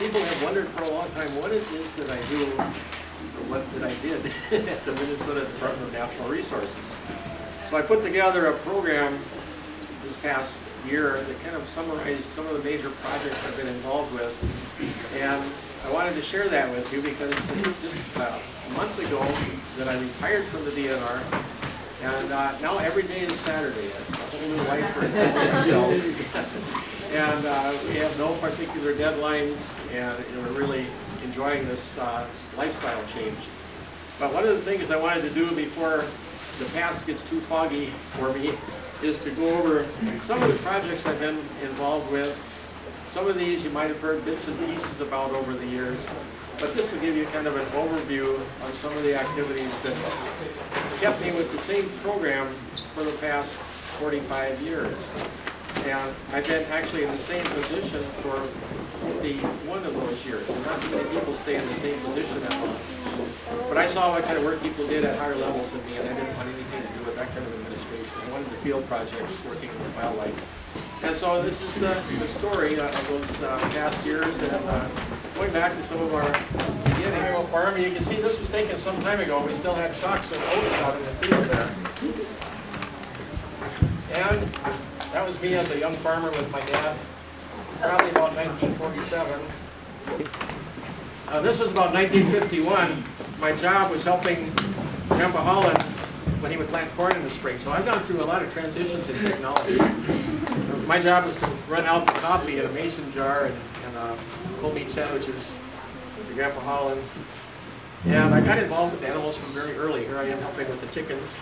people have wondered for a long time what it is that I do, or what that I did at the Minnesota Department of Natural Resources. So I put together a program this past year that kind of summarized some of the major projects I've been involved with. And I wanted to share that with you because it's just a month ago that I retired from the DNR. And now every day is Saturday. It's a whole new life for myself. And we have no particular deadlines, and we're really enjoying this lifestyle change. But one of the things I wanted to do before the past gets too foggy for me is to go over some of the projects I've been involved with. Some of these you might have heard bits and pieces about over the years, but this will give you kind of an overview of some of the activities that kept me with the same program for the past 45 years. And I've been actually in the same position for 41 of those years. And not too many people stay in the same position that long. But I saw what kind of work people did at higher levels than me, and I didn't want anything to do with that kind of administration. I wanted the field projects working with wildlife. And so this is the story of those past years, and going back to some of our beginning of farming. You can see this was taken some time ago. We still had shocks and oats out in the field there. And that was me as a young farmer with my dad, probably about 1947. This was about 1951. My job was helping Grandpa Holland when he would plant corn in the spring. So I've gone through a lot of transitions in technology. My job was to run out the coffee in a mason jar and whole meat sandwiches for Grandpa Holland. And I got involved with animals from very early. Here I am helping with the chickens.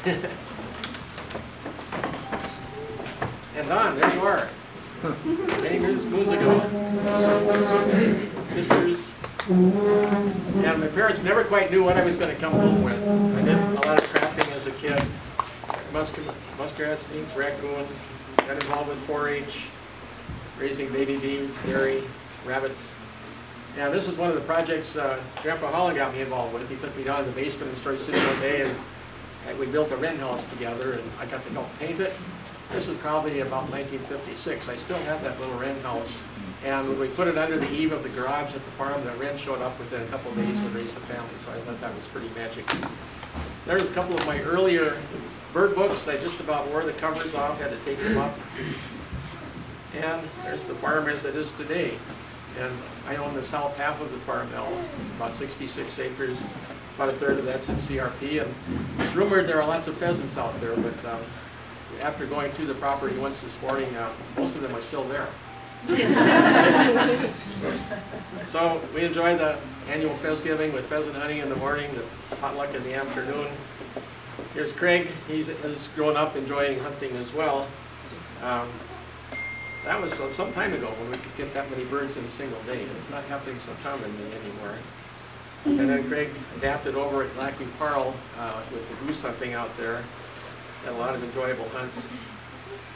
And Don, there you are. Many moons ago. Sisters. And my parents never quite knew what I was going to come home with. I did a lot of crafting as a kid. Muskrats, minks, raccoons. Got involved with 4-H, raising baby bees, dairy, rabbits. And this was one of the projects Grandpa Holland got me involved with. He took me down to the basement and started sitting one day, and we built a wren house together, and I got to help paint it. This was probably about 1956. I still have that little wren house. And when we put it under the eave of the garage at the farm, the wren showed up within a couple of days and raised a family. So I thought that was pretty magic. There's a couple of my earlier bird books. I just about wore the covers off, had to take them up. And there's the farm as it is today. And I own the south half of the farm now, about 66 acres. About a third of that's in CRP. And it's rumored there are lots of pheasants out there, but after going through the property once this morning, most of them are still there. So we enjoy the annual Pheasgiving with pheasant hunting in the morning, the potluck in the afternoon. Here's Craig. He has grown up enjoying hunting as well. That was some time ago when we could get that many birds in a single day. It's not happening so commonly anymore. And then Craig adapted over at Carrol with the goose hunting out there. Had a lot of enjoyable hunts.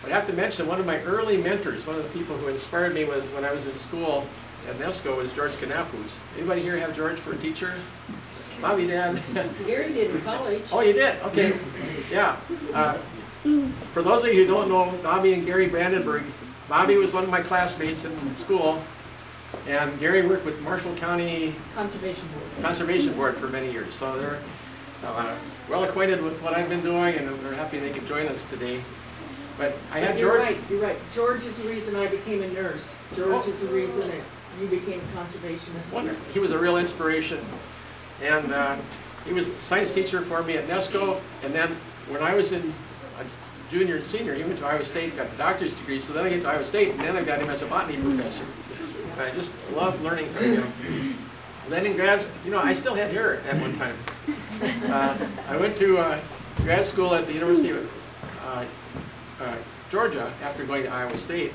But I have to mention one of my early mentors, one of the people who inspired me when I was in school at NESCO was George Canafus. Anybody here have George for a teacher? Bobby, Dad? Gary did in college. Oh, you did? Okay. Yeah. For those of you who don't know Bobby and Gary Brandenburg, Bobby was one of my classmates in school, and Gary worked with Marshall County Conservation Board for many years. So they're well acquainted with what I've been doing, and we're happy they could join us today. But I had George. You're right. George is the reason I became a nurse. George is the reason that you became a conservationist. Wonderful. He was a real inspiration. And he was a science teacher for me at NESCO. And then when I was in junior and senior, he went to Iowa State, got a doctorate degree. So then I get to Iowa State, and then I got him as a botany professor. I just loved learning from him. Then in grad, I still had hair at one time. I went to grad school at the University of Georgia after going to Iowa State,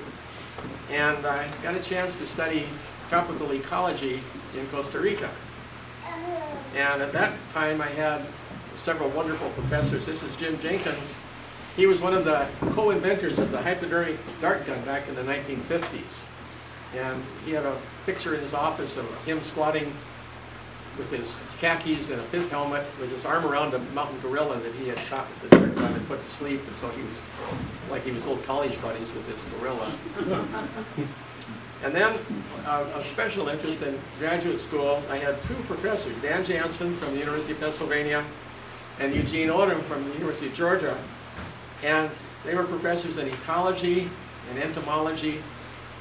and I got a chance to study tropical ecology in Costa Rica. And at that time I had several wonderful professors. This is Jim Jenkins. He was one of the co-inventors of the hypodermic dart gun back in the 1950s. And he had a picture in his office of him squatting with his khakis and a pith helmet with his arm around a mountain gorilla that he had shot with the dart gun and put to sleep. And so he was like he was old college buddies with this gorilla. And then, of special interest in graduate school, I had two professors, Dan Jansen from the University of Pennsylvania and Eugene Odom from the University of Georgia. And they were professors in ecology and entomology,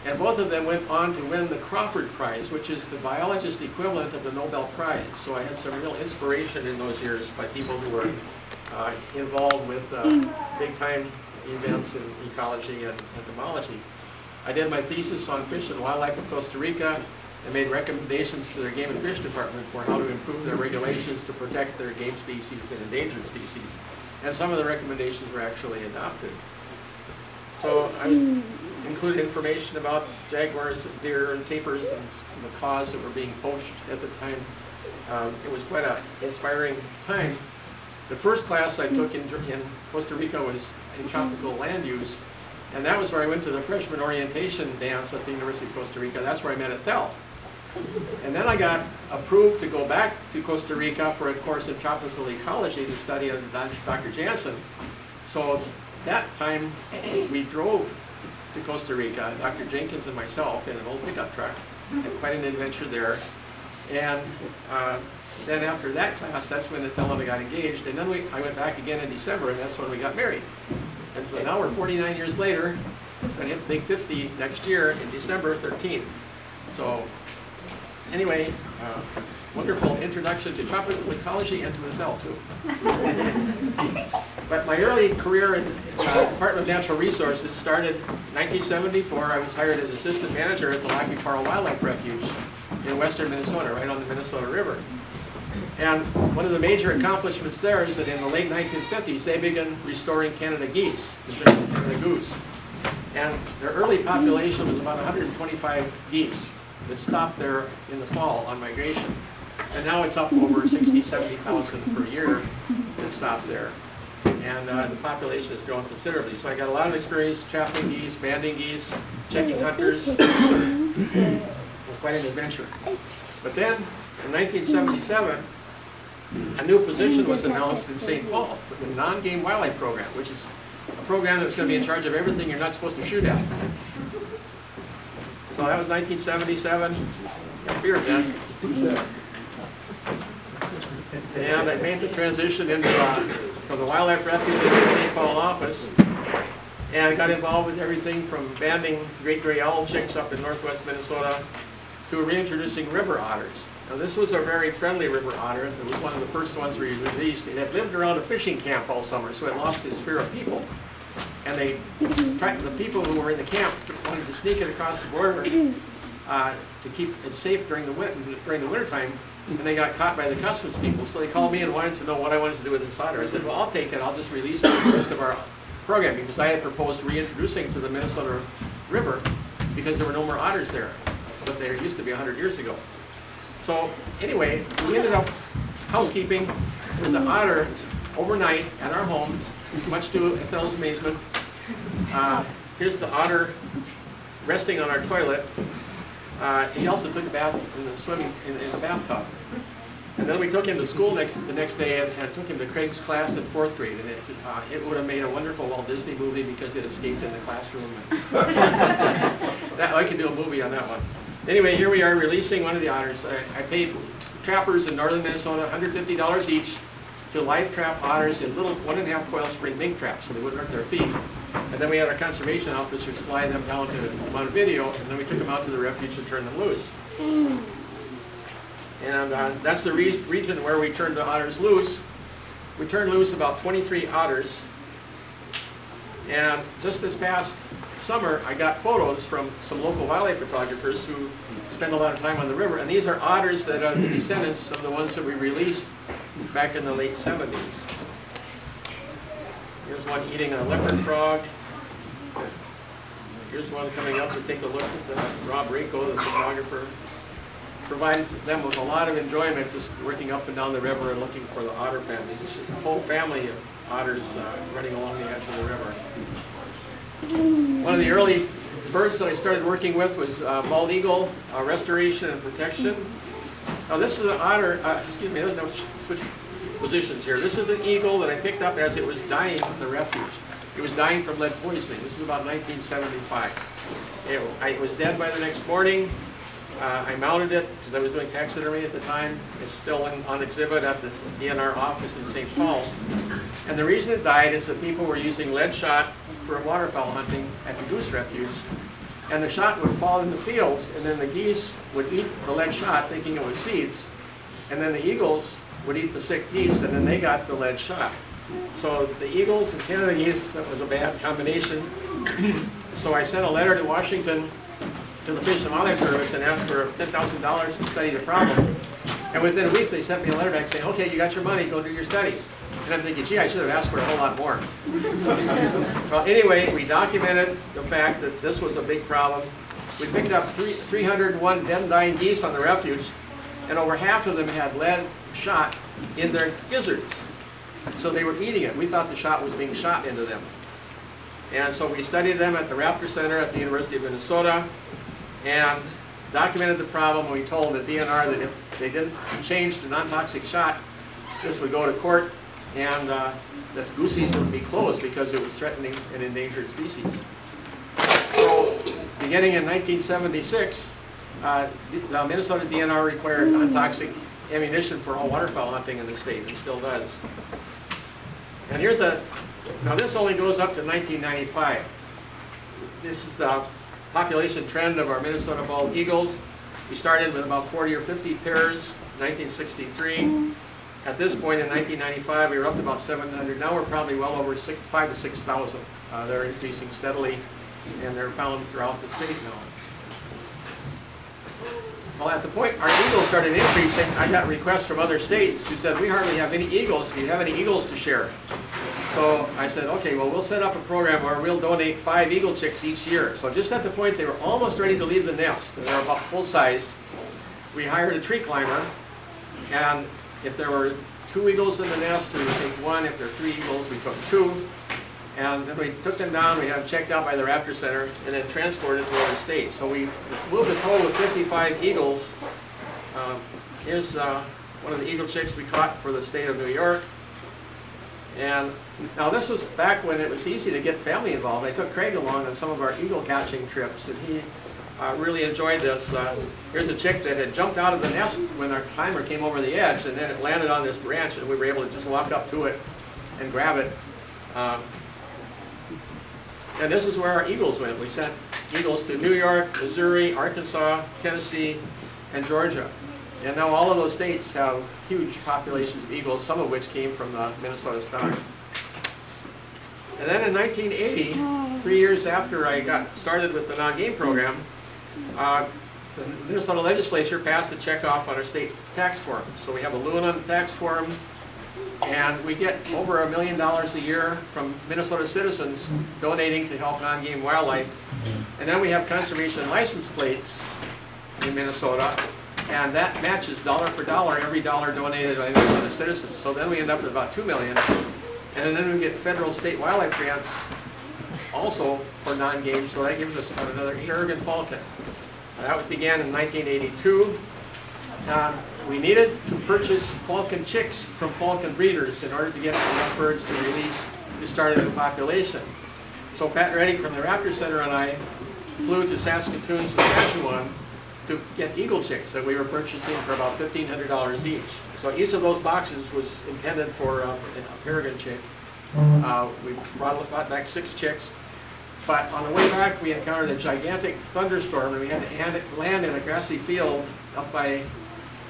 and both of them went on to win the Crawford Prize, which is the biologist equivalent of the Nobel Prize. So I had some real inspiration in those years by people who were involved with big-time events in ecology and entomology. I did my thesis on fish and wildlife in Costa Rica and made recommendations to their game and fish department for how to improve their regulations to protect their game species and endangered species. And some of the recommendations were actually adopted. So I included information about jaguars, deer, and tapirs, and macaws that were being poached at the time. It was quite an inspiring time. The first class I took in Costa Rica was in tropical land use, and that was where I went to the freshman orientation dance at the University of Costa Rica. That's where I met Ethel. And then I got approved to go back to Costa Rica for a course in tropical ecology to study under Dr. Jansen. So that time we drove to Costa Rica, Dr. Jenkins and myself, in an old pickup truck. Had quite an adventure there. And then after that class, that's when Ethel and I got engaged. And then I went back again in December, and that's when we got married. And so now we're 49 years later, and hit big 50 next year in December 13th. So anyway, wonderful introduction to tropical ecology and to Ethel too. But my early career in the Department of Natural Resources started in 1974. I was hired as assistant manager at the Lac du Parle Wildlife Refuge in western Minnesota, right on the Minnesota River. And one of the major accomplishments there is that in the late 1950s, they began restoring Canada geese, the Canada goose. And their early population was about 125 geese that stopped there in the fall on migration. And now it's up over 60, 70,000 per year that stop there. And the population has grown considerably. So I got a lot of experience trapping geese, banding geese, checking hunters. It was quite an adventure. But then, in 1977, a new position was announced in St. Paul for the non-game wildlife program, which is a program that's going to be in charge of everything you're not supposed to shoot at. So that was 1977. Got beer then. And I made the transition into from the Wildlife Refuge into the St. Paul office, and I got involved with everything from banding great gray owl chicks up in northwest Minnesota to reintroducing river otters. Now this was a very friendly river otter. It was one of the first ones we released. It had lived around a fishing camp all summer, so it lost its fear of people. And the people who were in the camp wanted to sneak it across the border to keep it safe during the wintertime. And they got caught by the customs people, so they called me and wanted to know what I wanted to do with this otter. I said, well, I'll take it. I'll just release it for the rest of our program, because I had proposed reintroducing to the Minnesota River because there were no more otters there, but there used to be 100 years ago. So anyway, we ended up housekeeping with the otter overnight at our home, much to Ethel's amazement. Here's the otter resting on our toilet. He also took a bath in the bathtub. And then we took him to school the next day and took him to Craig's class in 4th grade. And it would have made a wonderful Walt Disney movie because it escaped in the classroom. I could do a movie on that one. Anyway, here we are releasing one of the otters. I paid trappers in northern Minnesota $150 each to live trap otters in little 1.5 coil spring mink traps so they wouldn't hurt their feet. And then we had our conservation officers fly them down to Montevideo, and then we took them out to the refuge and turned them loose. And that's the region where we turned the otters loose. We turned loose about 23 otters. And just this past summer, I got photos from some local wildlife photographers who spend a lot of time on the river. And these are otters that are the descendants of the ones that we released back in the late 70s. Here's one eating a leopard frog. Here's one coming up to take a look at Rob Rico, the photographer. Provides them with a lot of enjoyment just working up and down the river and looking for the otter families. It's a whole family of otters running along the edge of the river. One of the early birds that I started working with was bald eagle restoration and protection. Now this is an otter, excuse me, no, switch positions here. This is the eagle that I picked up as it was dying at the refuge. It was dying from lead poisoning. This is about 1975. It was dead by the next morning. I mounted it because I was doing taxidermy at the time. It's still on exhibit at the DNR office in St. Paul. And the reason it died is that people were using lead shot for waterfowl hunting at the goose refuge. And the shot would fall in the fields, and then the geese would eat the lead shot thinking it was seeds. And then the eagles would eat the sick geese, and then they got the lead shot. So the eagles and Canada geese, that was a bad combination. So I sent a letter to Washington to the Fish and Wildlife Service and asked for $10,000 to study the problem. And within a week, they sent me a letter back saying, okay, you got your money, go do your study. And I'm thinking, gee, I should have asked for a whole lot more. Well, anyway, we documented the fact that this was a big problem. We picked up 301 dead and dying geese on the refuge, and over half of them had lead shot in their gizzards. So they were eating it. We thought the shot was being shot into them. And so we studied them at the Raptor Center at the University of Minnesota and documented the problem. We told the DNR that if they didn't change to non-toxic shot, this would go to court and this goose season would be closed because it was threatening an endangered species. So beginning in 1976, the Minnesota DNR required non-toxic ammunition for all waterfowl hunting in the state, and still does. And here's now this only goes up to 1995. This is the population trend of our Minnesota bald eagles. We started with about 40 or 50 pairs in 1963. At this point in 1995, we were up to about 700. Now we're probably well over 5,000 to 6,000. They're increasing steadily, and they're found throughout the state now. Well, at the point our eagles started increasing, I got requests from other states who said, we hardly have any eagles. Do you have any eagles to share? So I said, okay, well, we'll set up a program where we'll donate 5 eagle chicks each year. So just at the point they were almost ready to leave the nest, and they're about full-sized, we hired a tree climber, and if there were 2 eagles in the nest, we would take 1. If there were 3 eagles, we took 2. And then we took them down, we had them checked out by the Raptor Center, and then transported to other states. So we moved a total of 55 eagles. Here's one of the eagle chicks we caught for the state of New York. And now this was back when it was easy to get family involved. I took Craig along on some of our eagle catching trips, and he really enjoyed this. Here's a chick that had jumped out of the nest when our climber came over the edge, and then it landed on this branch, and we were able to just walk up to it and grab it. And this is where our eagles went. We sent eagles to New York, Missouri, Arkansas, Tennessee, and Georgia. And now all of those states have huge populations of eagles, some of which came from the Minnesota stock. And then in 1980, 3 years after I got started with the non-game program, the Minnesota legislature passed a checkoff on our state tax form. So we have a loon on the tax form, and we get over $1 million a year from Minnesota citizens donating to help non-game wildlife. And then we have conservation license plates in Minnesota, and that matches dollar for dollar every dollar donated by Minnesota citizens. So then we end up with about $2 million. And then we get federal state wildlife grants also for non-game, so that gives us about another peregrine falcon. That began in 1982. We needed to purchase falcon chicks from falcon breeders in order to get enough birds to release to start a new population. So Pat Reddy from the Raptor Center and I flew to Saskatoon, Saskatchewan to get eagle chicks that we were purchasing for about $1,500 each. So each of those boxes was intended for a peregrine chick. We brought back 6 chicks. But on the way back, we encountered a gigantic thunderstorm, and we had to land in a grassy field up by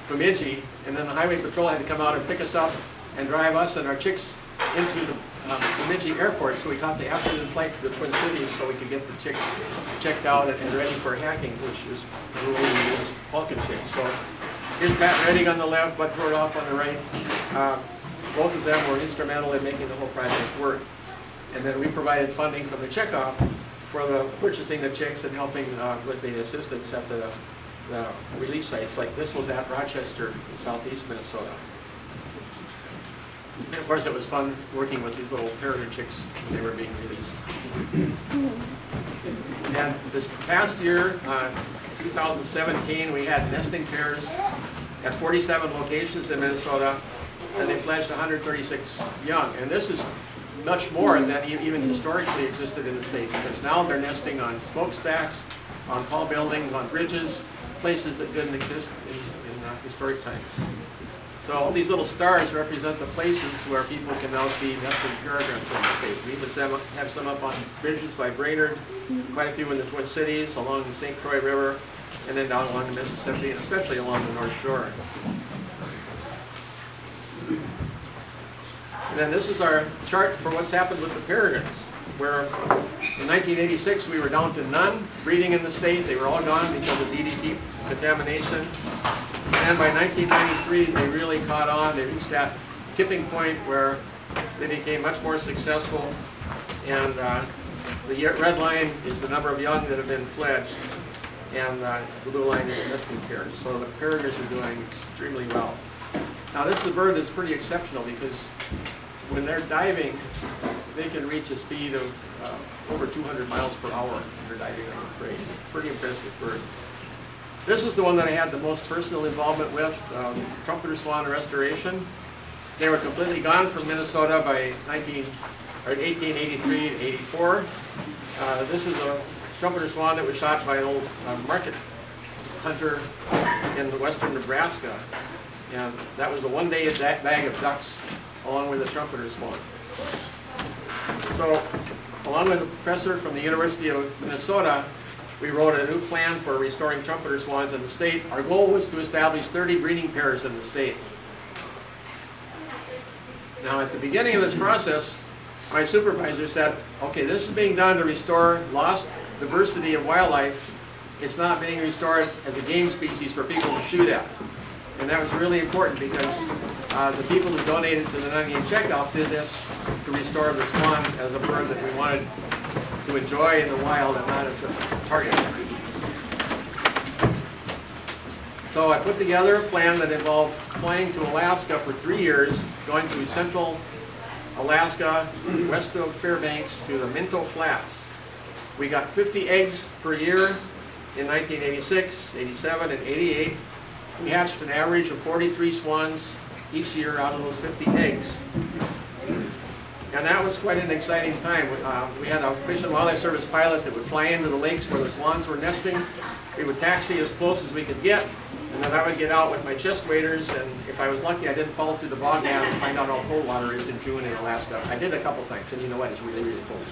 Bemidji, and then the highway patrol had to come out and pick us up and drive us and our chicks into the Bemidji airport. So we caught the afternoon flight to the Twin Cities so we could get the chicks checked out and ready for hacking, which is the rule in this falcon chick. So here's Pat Redding on the left, Bud Tordoff on the right. Both of them were instrumental in making the whole project work. And then we provided funding from the checkoff for the purchasing the chicks and helping with the assistance at the release sites. Like this was at Rochester, southeast Minnesota. And of course it was fun working with these little peregrine chicks when they were being released. And this past year, 2017, we had nesting pairs at 47 locations in Minnesota, and they fledged 136 young. And this is much more than even historically existed in the state, because now they're nesting on smokestacks, on tall buildings, on bridges, places that didn't exist in historic times. So all these little stars represent the places where people can now see nested peregrines in the state. We even have some up on bridges by Brainerd, quite a few in the Twin Cities, along the St. Croix River, and then down along the Mississippi, and especially along the North Shore. And then this is our chart for what's happened with the peregrines, where in 1986 we were down to none breeding in the state. They were all gone because of DDT contamination. And by 1993 they really caught on. They reached that tipping point where they became much more successful. And the red line is the number of young that have been fledged, and the blue line is nesting pairs. So the peregrines are doing extremely well. Now this is a bird that's pretty exceptional because when they're diving, they can reach a speed of over 200 miles per hour when they're diving on the prey. It's a pretty impressive bird. This is the one that I had the most personal involvement with, trumpeter swan restoration. They were completely gone from Minnesota by 1883 to 84. This is a trumpeter swan that was shot by an old market hunter in western Nebraska. And that was a one-day bag of ducks along with the trumpeter swan. So, along with a professor from the University of Minnesota, we wrote a new plan for restoring trumpeter swans in the state. Our goal was to establish 30 breeding pairs in the state. Now, at the beginning of this process, my supervisor said, okay, this is being done to restore lost diversity of wildlife. It's not being restored as a game species for people to shoot at. And that was really important because the people who donated to the non-game checkoff did this to restore the swan as a bird that we wanted to enjoy in the wild and not as a target. So I put together a plan that involved flying to Alaska for 3 years, going through central Alaska, west of Fairbanks to the Minto Flats. We got 50 eggs per year in 1986, 87, and 88. We hatched an average of 43 swans each year out of those 50 eggs. And that was quite an exciting time. We had a Fish and Wildlife Service pilot that would fly into the lakes where the swans were nesting. We would taxi as close as we could get, and then I would get out with my chest waders, and if I was lucky I didn't fall through the bog dam and find out how cold water is in June in Alaska. I did a couple times, and you know what, it's really, really cold.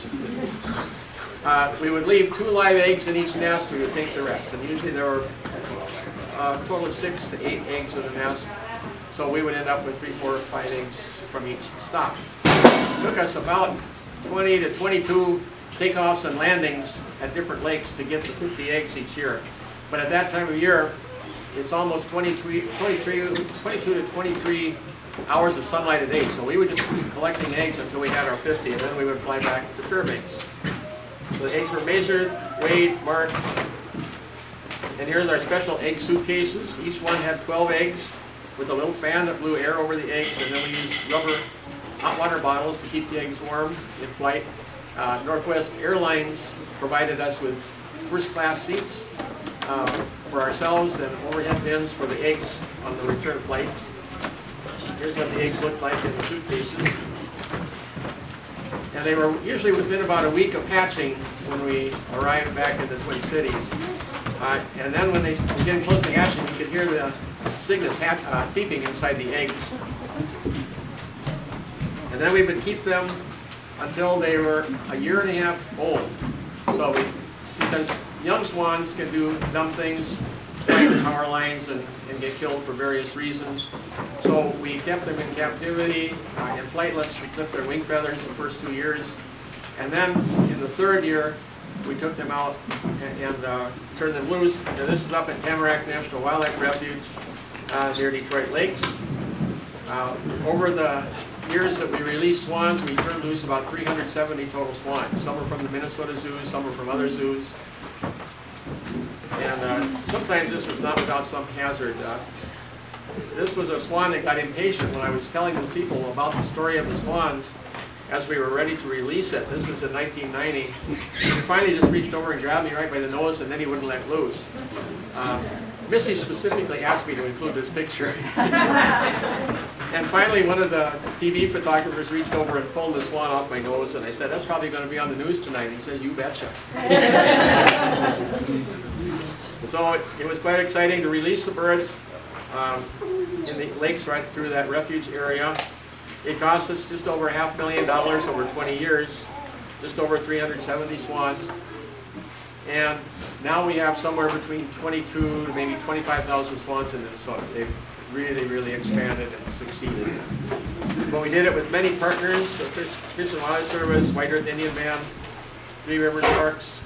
We would leave 2 live eggs in each nest, we would take the rest, and usually there were a total of 6 to 8 eggs in the nest, so we would end up with 3, 4, or 5 eggs from each stock. It took us about 20 to 22 takeoffs and landings at different lakes to get the 50 eggs each year. But at that time of year, it's almost 22 to 23 hours of sunlight a day. So we would just keep collecting eggs until we had our 50, and then we would fly back to Fairbanks. So the eggs were measured, weighed, marked, and here's our special egg suitcases. Each one had 12 eggs with a little fan that blew air over the eggs, and then we used rubber hot water bottles to keep the eggs warm in flight. Northwest Airlines provided us with first-class seats for ourselves and overhead bins for the eggs on the return flights. Here's what the eggs looked like in the suitcases. And they were usually within about a week of hatching when we arrived back in the Twin Cities. And then when they were getting close to hatching, you could hear the cygnets peeping inside the eggs. And then we would keep them until they were a year and a half old. So because young swans can do dumb things, climb power lines and get killed for various reasons. So we kept them in captivity, in flightless. We clipped their wing feathers the first 2 years. And then in the 3rd year, we took them out and turned them loose. And this is up at Tamarack National Wildlife Refuge near Detroit Lakes. Over the years that we released swans, we turned loose about 370 total swans. Some are from the Minnesota zoos, some are from other zoos. And sometimes this was not without some hazard. This was a swan that got impatient when I was telling those people about the story of the swans as we were ready to release it. This was in 1990. He finally just reached over and grabbed me right by the nose, and then he wouldn't let loose. Missy specifically asked me to include this picture. And finally, one of the TV photographers reached over and pulled the swan off my nose, and I said, "That's probably going to be on the news tonight." He said, "You betcha." So it was quite exciting to release the birds in the lakes right through that refuge area. It cost us just over $500,000 over 20 years, just over 370 swans. And now we have somewhere between 22 to maybe 25,000 swans in Minnesota. They've really, really expanded and succeeded. But we did it with many partners, the Fish and Wildlife Service, White Earth Indian Band, Three Rivers Parks,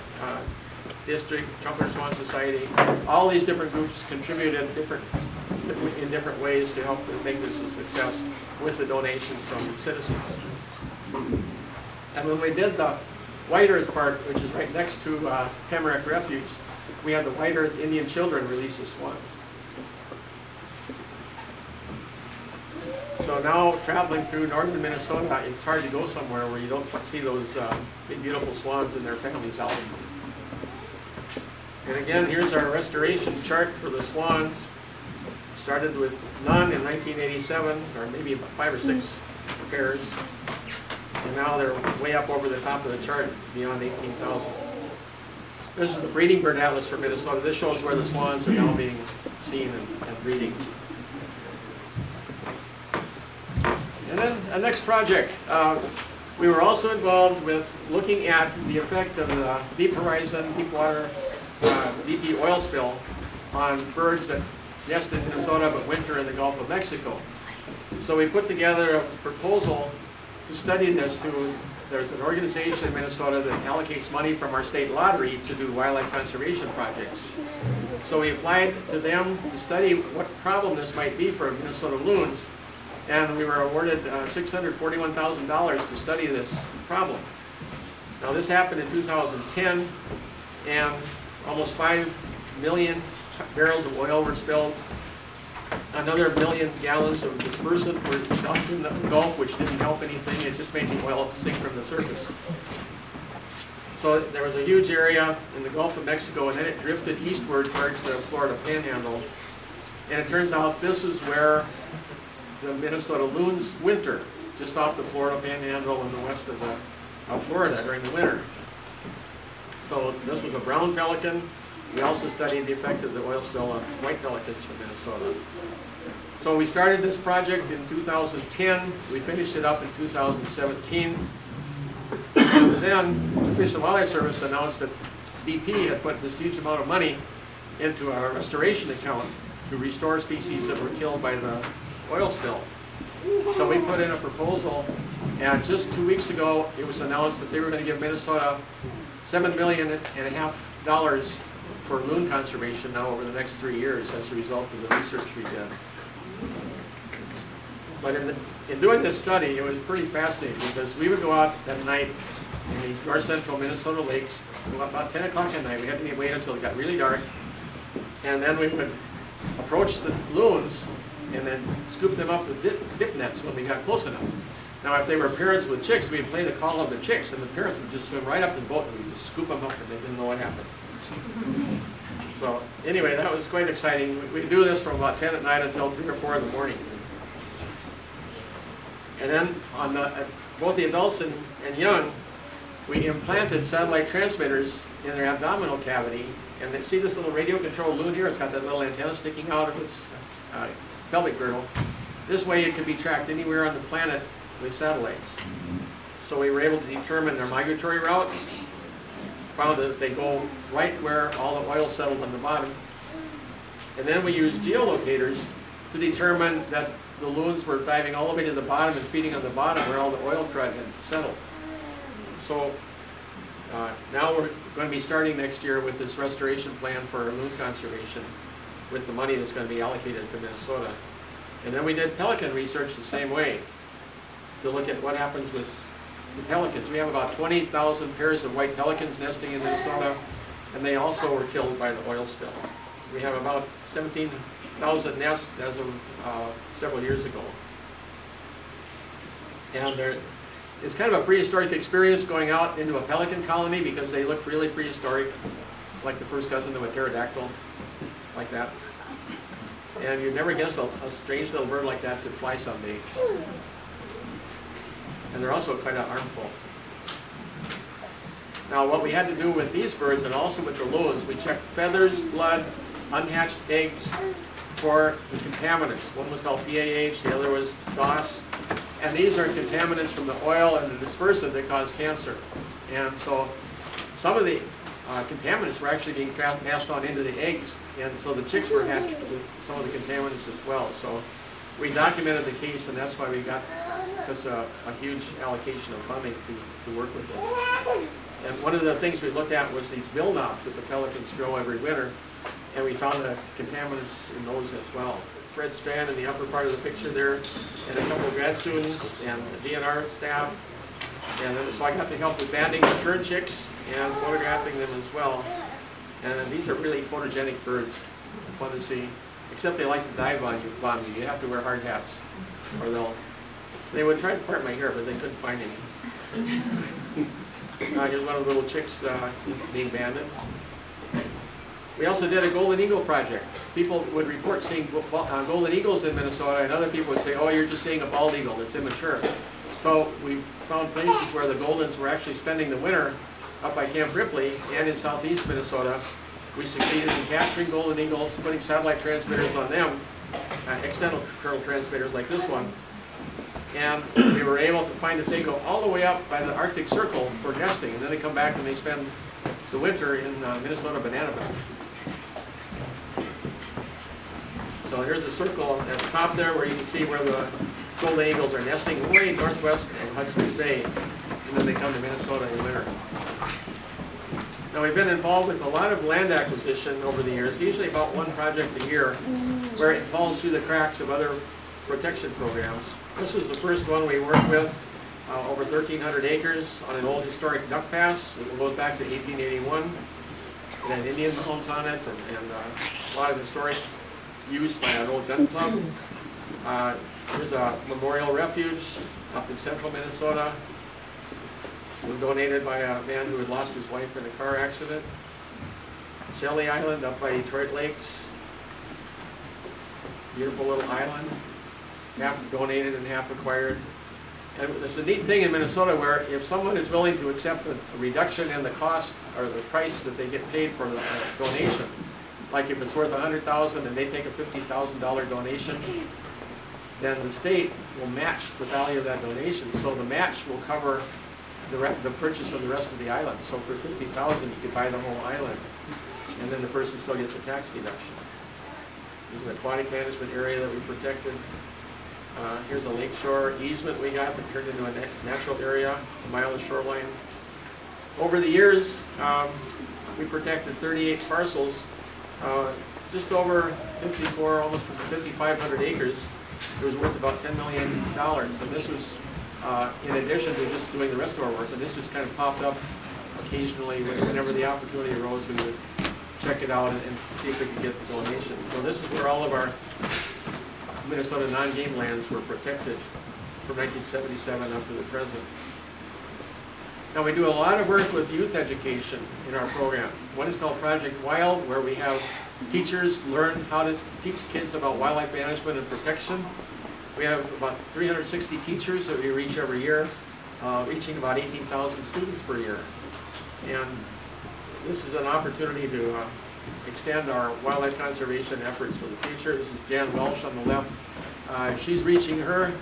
District, Trumpeter Swan Society. All these different groups contributed in different ways to help make this a success with the donations from citizens. And when we did the White Earth part, which is right next to Tamarack Refuge, we had the White Earth Indian children release the swans. So now traveling through northern Minnesota, it's hard to go somewhere where you don't see those big beautiful swans and their families out. And again, here's our restoration chart for the swans. Started with none in 1987, or maybe about 5 or 6 pairs. And now they're way up over the top of the chart, beyond 18,000. This is the breeding bird atlas for Minnesota. This shows where the swans are now being seen and breeding. And then the next project. We were also involved with looking at the effect of the Deep Horizon, deep water, BP oil spill on birds that nest in Minnesota but winter in the Gulf of Mexico. So we put together a proposal to study this. There's an organization in Minnesota that allocates money from our state lottery to do wildlife conservation projects. So we applied to them to study what problem this might be for Minnesota loons, and we were awarded $641,000 to study this problem. Now this happened in 2010, and almost 5 million barrels of oil were spilled. Another 1 million gallons of dispersant were dumped in the Gulf, which didn't help anything. It just made the oil sink from the surface. So there was a huge area in the Gulf of Mexico, and then it drifted eastward towards the Florida Panhandle. And it turns out this is where the Minnesota loons winter, just off the Florida Panhandle and the west of Florida during the winter. So this was a brown pelican. We also studied the effect of the oil spill on white pelicans from Minnesota. So we started this project in 2010. We finished it up in 2017. And then the Fish and Wildlife Service announced that BP had put this huge amount of money into our restoration account to restore species that were killed by the oil spill. So we put in a proposal, and just 2 weeks ago it was announced that they were going to give Minnesota $7.5 million for loon conservation now over the next 3 years as a result of the research we did. But in doing this study, it was pretty fascinating because we would go out at night in these north central Minnesota lakes, about 10 o'clock at night. We had to wait until it got really dark, and then we would approach the loons and then scoop them up with dip nets when we got close enough. Now, if they were parents with chicks, we'd play the call of the chicks, and the parents would just swim right up to the boat and we'd just scoop them up, and they didn't know what happened. So anyway, that was quite exciting. We do this from about 10 at night until 3 or 4 in the morning. And then on both the adults and young, we implanted satellite transmitters in their abdominal cavity. And then see this little radio-controlled loon here? It's got that little antenna sticking out of its pelvic girdle. This way it could be tracked anywhere on the planet with satellites. So we were able to determine their migratory routes, found that they go right where all the oil settled on the bottom. And then we used geolocators to determine that the loons were diving all the way to the bottom and feeding on the bottom where all the oil crud had settled. So now we're going to be starting next year with this restoration plan for loon conservation with the money that's going to be allocated to Minnesota. And then we did pelican research the same way to look at what happens with the pelicans. We have about 20,000 pairs of white pelicans nesting in Minnesota, and they also were killed by the oil spill. We have about 17,000 nests as of several years ago. And it's kind of a prehistoric experience going out into a pelican colony because they look really prehistoric, like the first cousin of a pterodactyl, like that. And you'd never guess a strange little bird like that could fly someday. And they're also kind of harmful. Now what we had to do with these birds and also with the loons, we checked feathers, blood, unhatched eggs for the contaminants. One was called PAH, the other was DOS. And these are contaminants from the oil and the dispersant that cause cancer. And so some of the contaminants were actually being passed on into the eggs, and so the chicks were hatched with some of the contaminants as well. So we documented the case, and that's why we got such a huge allocation of funding to work with this. And one of the things we looked at was these bill knobs that the pelicans grow every winter, and we found the contaminants in those as well. It's Fred Strand in the upper part of the picture there, and a couple of grad students and the DNR staff. And then, so I got to help with banding the tern chicks and photographing them as well. And these are really photogenic birds, fun to see. Except they like to dive on you. You have to wear hard hats, or they would try to part my hair, but they couldn't find any. Here's one of the little chicks being banded. We also did a golden eagle project. People would report seeing golden eagles in Minnesota, and other people would say, oh, you're just seeing a bald eagle that's immature. So we found places where the goldens were actually spending the winter up by Camp Ripley and in southeast Minnesota. We succeeded in capturing golden eagles, putting satellite transmitters on them, external curl transmitters like this one. And we were able to find that they go all the way up by the Arctic Circle for nesting, and then they come back and they spend the winter in Minnesota banana belt. So here's a circle at the top there where you can see where the golden eagles are nesting way northwest of Hudson's Bay, and then they come to Minnesota in winter. Now we've been involved with a lot of land acquisition over the years, usually about one project a year, where it falls through the cracks of other protection programs. This was the first one we worked with, over 1,300 acres on an old historic duck pass. It goes back to 1881. It had Indian homes on it and a lot of historic use by an old gun club. There's a memorial refuge up in central Minnesota. It was donated by a man who had lost his wife in a car accident. Shelley Island up by Detroit Lakes. Beautiful little island, half donated and half acquired. And there's a neat thing in Minnesota where if someone is willing to accept a reduction in the cost or the price that they get paid for the donation, like if it's worth $100,000 and they take a $50,000 donation, then the state will match the value of that donation. So the match will cover the purchase of the rest of the island. So for $50,000, you could buy the whole island, and then the person still gets a tax deduction. There's an aquatic management area that we protected. Here's a lakeshore easement we got that turned into a natural area, a mile of shoreline. Over the years, we protected 38 parcels, just over 54, almost 5,500 acres. It was worth about $10 million, and this was in addition to just doing the rest of our work, and this just kind of popped up occasionally whenever the opportunity arose. We would check it out and see if we could get the donation. So this is where all of our Minnesota non-game lands were protected from 1977 up to the present. Now we do a lot of work with youth education in our program. One is called Project Wild, where we have teachers learn how to teach kids about wildlife management and protection. We have about 360 teachers that we reach every year, reaching about 18,000 students per year. And this is an opportunity to extend our wildlife conservation efforts for the future. This is Jan Welsh on the left. She's reaching her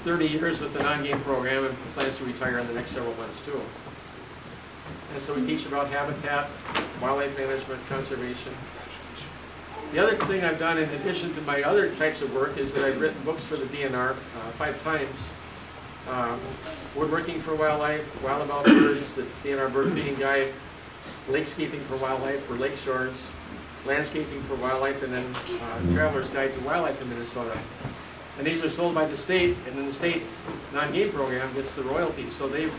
30 years with the non-game program and plans to retire in the next several months too. And so we teach about habitat, wildlife management, conservation. The other thing I've done in addition to my other types of work is that I've written books for the DNR 5 times. Woodworking for Wildlife, Wild About Birds, the DNR Bird Feeding Guide, Lakescaping for Wildlife for lake shores, Landscaping for Wildlife, and then Traveler's Guide to Wildlife in Minnesota. And these are sold by the state, and then the state non-game program gets the royalties. So they've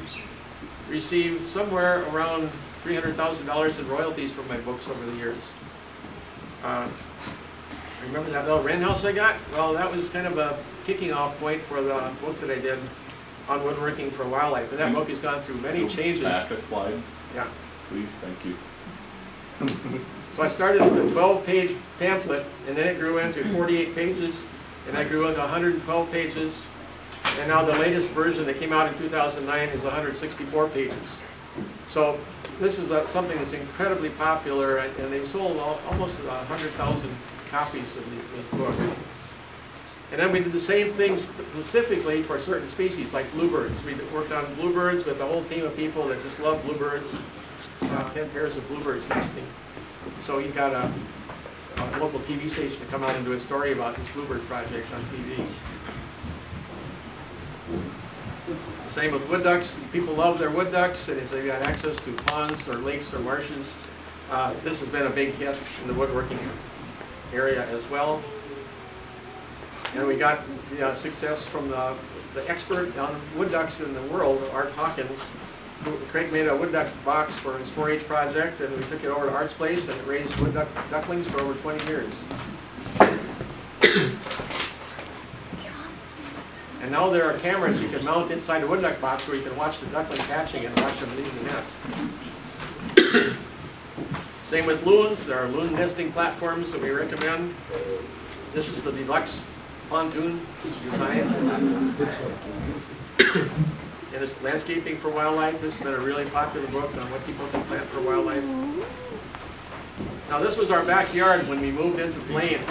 received somewhere around $300,000 in royalties from my books over the years. Remember that little wren house I got? Well, that was kind of a kicking off point for the book that I did on woodworking for wildlife. And that book has gone through many changes. Back a slide. Yeah. Please, thank you. So I started with a 12-page pamphlet, and then it grew into 48 pages, and I grew into 112 pages, and now the latest version that came out in 2009 is 164 pages. So this is something that's incredibly popular, and they've sold almost 100,000 copies of this book. And then we did the same thing specifically for certain species, like bluebirds. We worked on bluebirds with a whole team of people that just love bluebirds. 10 pairs of bluebirds nesting. So he got a local TV station to come out and do a story about this bluebird project on TV. Same with wood ducks. People love their wood ducks, and if they've got access to ponds or lakes or marshes, this has been a big hit in the woodworking area as well. And we got success from the expert on wood ducks in the world, Art Hawkins. Craig made a wood duck box for his 4-H project, and we took it over to Art's place, and it raised wood ducklings for over 20 years. And now there are cameras you can mount inside a wood duck box where you can watch the ducklings hatching and watch them leave the nest. Same with loons. There are loon nesting platforms that we recommend. This is the deluxe pontoon design. And it's landscaping for wildlife. This has been a really popular book on what people can plant for wildlife. Now this was our backyard when we moved into Blaine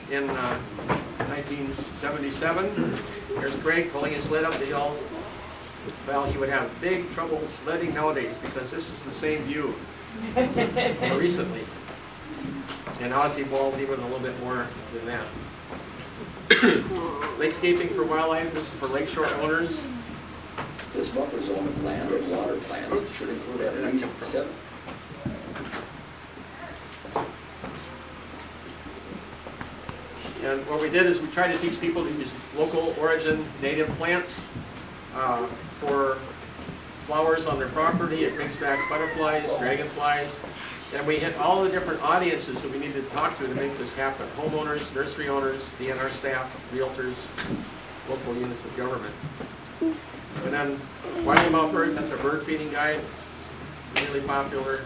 in 1977. There's Craig pulling his sled up the hill. Well, he would have big trouble sledding nowadays because this is the same view more recently. And now it's evolved even a little bit more than that. Lakescaping for wildlife. This is for lakeshore owners. This buffer zone of land or water plants should include at least 7. And what we did is we tried to teach people to use local origin native plants for flowers on their property. It brings back butterflies, dragonflies. And we hit all the different audiences that we needed to talk to make this happen. Homeowners, nursery owners, DNR staff, realtors, local units of government. And then Wild Birds, that's a bird feeding guide, really popular.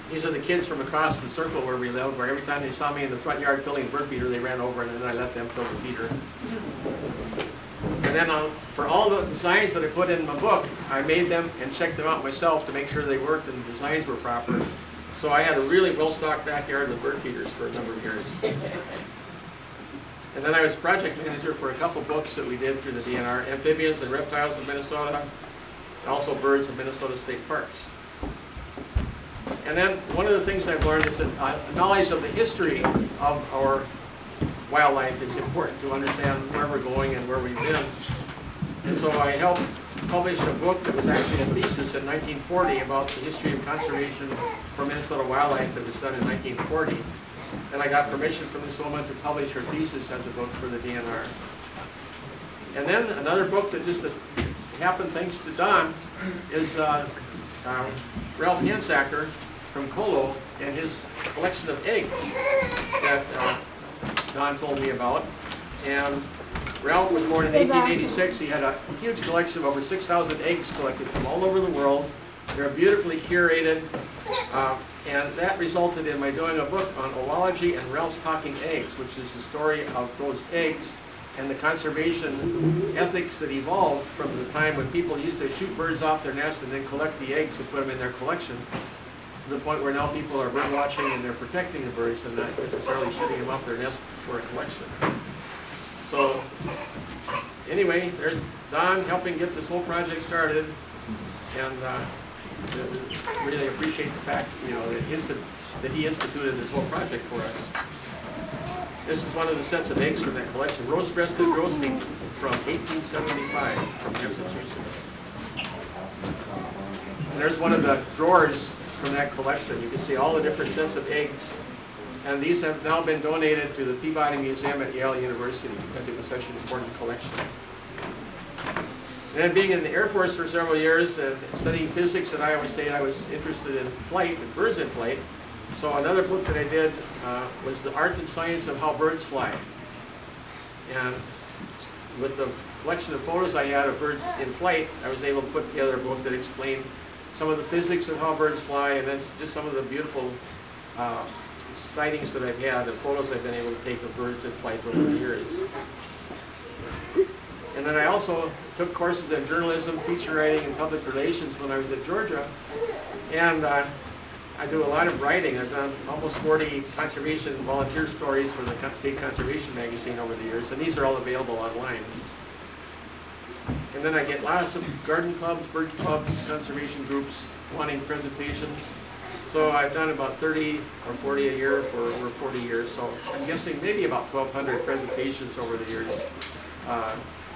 These are the kids from across the circle where we live, where every time they saw me in the front yard filling the bird feeder, they ran over and then I let them fill the feeder. And then for all the designs that I put in my book, I made them and checked them out myself to make sure they worked and the designs were proper. So I had a really well-stocked backyard with bird feeders for a number of years. And then I was project manager for a couple books that we did through the DNR, Amphibians and Reptiles of Minnesota, and also Birds of Minnesota State Parks. And then one of the things I've learned is that knowledge of the history of our wildlife is important to understand where we're going and where we've been. And so I helped publish a book that was actually a thesis in 1940 about the history of conservation for Minnesota wildlife that was done in 1940. And I got permission from this woman to publish her thesis as a book for the DNR. And then another book that just happened thanks to Don is Ralph Hansacker from Colo and his collection of eggs that Don told me about. And Ralph was born in 1886. He had a huge collection of over 6,000 eggs collected from all over the world. They're beautifully curated. And that resulted in my doing a book on oology and Ralph's talking eggs, which is the story of those eggs and the conservation ethics that evolved from the time when people used to shoot birds off their nest and then collect the eggs and put them in their collection, to the point where now people are bird watching and they're protecting the birds and not necessarily shooting them off their nest for a collection. So anyway, there's Don helping get this whole project started, and really appreciate the fact, that he instituted this whole project for us. This is one of the sets of eggs from that collection, rose-breasted grosbeaks from 1875 from Massachusetts. And there's one of the drawers from that collection. You can see all the different sets of eggs. And these have now been donated to the Peabody Museum at Yale University because it was such an important collection. And then being in the Air Force for several years and studying physics at Iowa State, I was interested in flight and birds in flight. So another book that I did was The Art and Science of How Birds Fly. And with the collection of photos I had of birds in flight, I was able to put together a book that explained some of the physics of how birds fly, and then just some of the beautiful sightings that I've had and photos I've been able to take of birds in flight over the years. And then I also took courses in journalism, feature writing, and public relations when I was at Georgia. And I do a lot of writing. I've done almost 40 conservation volunteer stories for the State Conservation Magazine over the years, and these are all available online. And then I get lots of garden clubs, bird clubs, conservation groups wanting presentations. So I've done about 30 or 40 a year for over 40 years. So I'm guessing maybe about 1,200 presentations over the years.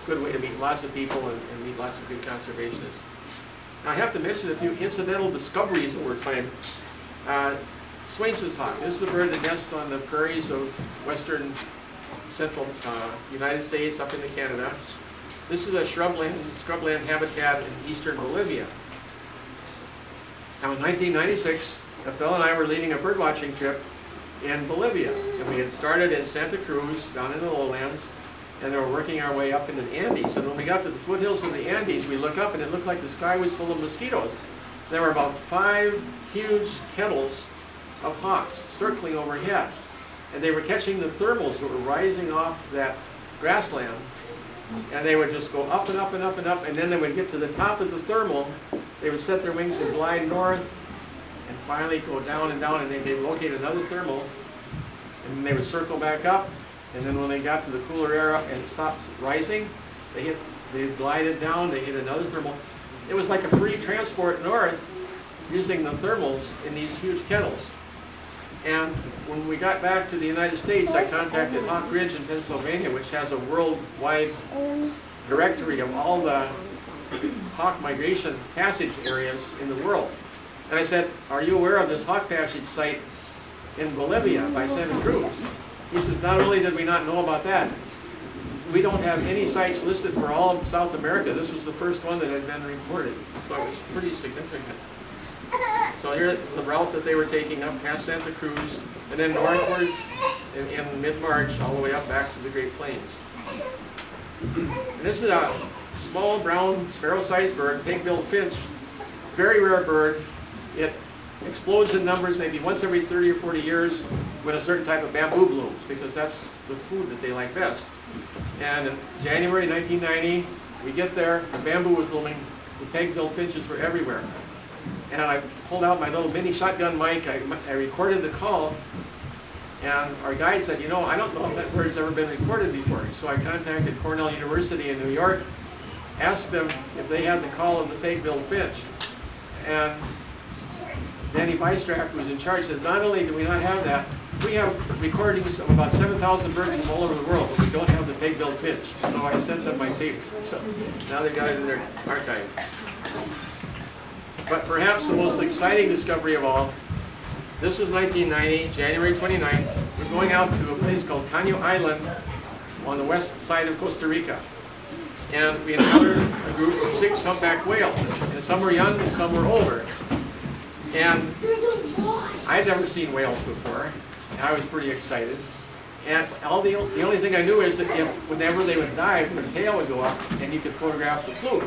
Good way to meet lots of people and meet lots of good conservationists. Now I have to mention a few incidental discoveries over time. Swainson's hawk. This is a bird that nests on the prairies of western central United States up into Canada. This is a scrubland habitat in eastern Bolivia. Now in 1996, a fellow and I were leading a birdwatching trip in Bolivia. And we had started in Santa Cruz, down in the lowlands, and they were working our way up into the Andes. And when we got to the foothills of the Andes, we looked up and it looked like the sky was full of mosquitoes. There were about 5 huge kettles of hawks circling overhead. And they were catching the thermals that were rising off that grassland. And they would just go up and up and up and up, and then they would get to the top of the thermal. They would set their wings and glide north, and finally go down and down, and they'd locate another thermal, and then they would circle back up, and then when they got to the cooler air and it stopped rising, they glided down, they hit another thermal. It was like a free transport north using the thermals in these huge kettles. And when we got back to the United States, I contacted Hawk Ridge in Pennsylvania, which has a worldwide directory of all the hawk migration passage areas in the world. And I said, are you aware of this hawk passage site in Bolivia by Santa Cruz? He says, not only did we not know about that, we don't have any sites listed for all of South America. This was the first one that had been reported. So it was pretty significant. So here's the route that they were taking up past Santa Cruz, and then northwards in mid-March all the way up back to the Great Plains. And this is a small brown sparrow-sized bird, pig-billed finch, very rare bird. It explodes in numbers maybe once every 30 or 40 years when a certain type of bamboo blooms, because that's the food that they like best. And in January 1990, we get there, the bamboo was blooming, the pig-billed finches were everywhere. And I pulled out my little mini shotgun mic, I recorded the call, and our guide said, you know, I don't know if that bird's ever been recorded before. So I contacted Cornell University in New York, asked them if they had the call of the pig-billed finch. And Danny Bystrack, who was in charge, says, not only do we not have that, we have recordings of about 7,000 birds from all over the world, but we don't have the pig-billed finch. So I sent them my tape. So now they've got it in their archive. But perhaps the most exciting discovery of all, this was 1990, January 29th. We're going out to a place called Caño Island on the west side of Costa Rica. And we encountered a group of 6 humpback whales. And some were young and some were older. And I'd never seen whales before. And I was pretty excited. And the only thing I knew is that whenever they would dive, their tail would go up and you could photograph the fluke.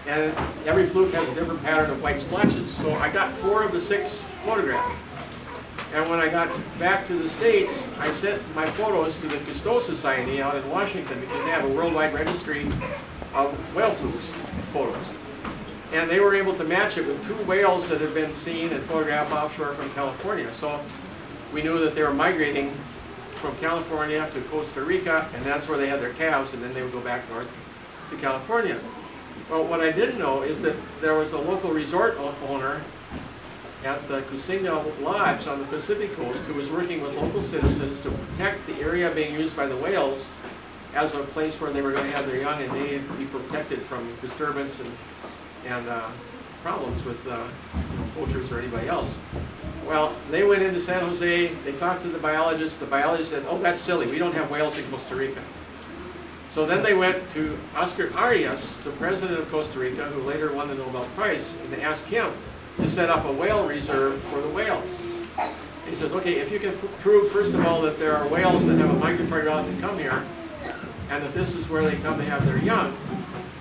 And every fluke has a different pattern of white splotches. So I got 4 of the 6 photographed. And when I got back to the States, I sent my photos to the Cousteau Society out in Washington, because they have a worldwide registry of whale flukes photos. And they were able to match it with 2 whales that had been seen and photographed offshore from California. So we knew that they were migrating from California to Costa Rica, and that's where they had their calves, and then they would go back north to California. Well, what I didn't know is that there was a local resort owner at the Kusinga Lodge on the Pacific coast who was working with local citizens to protect the area being used by the whales as a place where they were going to have their young, and they'd be protected from disturbance and problems with poachers or anybody else. Well, they went into San Jose, they talked to the biologist said, oh, that's silly, we don't have whales in Costa Rica. So then they went to Oscar Arias, the president of Costa Rica, who later won the Nobel Prize, and they asked him to set up a whale reserve for the whales. He says, okay, if you can prove, first of all, that there are whales that have a migratory route that come here, and that this is where they come to have their young,